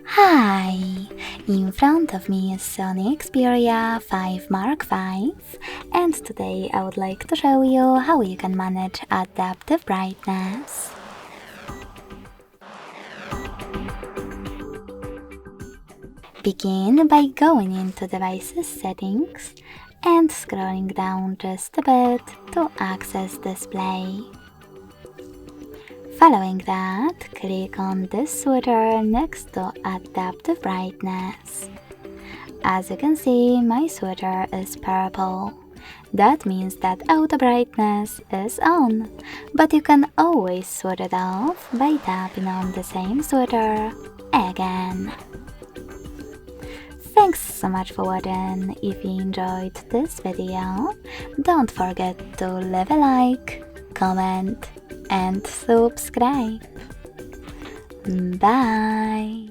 Hi! In front of me is Sony Xperia 5 Mark V, and today I would like to show you how you can manage adaptive brightness. Begin by going into Devices Settings and scrolling down just a bit to access Display. Following that, click on this switcher next to Adaptive Brightness. As you can see, my switcher is purple. That means that auto brightness is on, but you can always switch it off by tapping on the same switcher again. Thanks so much for watching. If you enjoyed this video, don't forget to leave a like, comment and subscribe. Bye!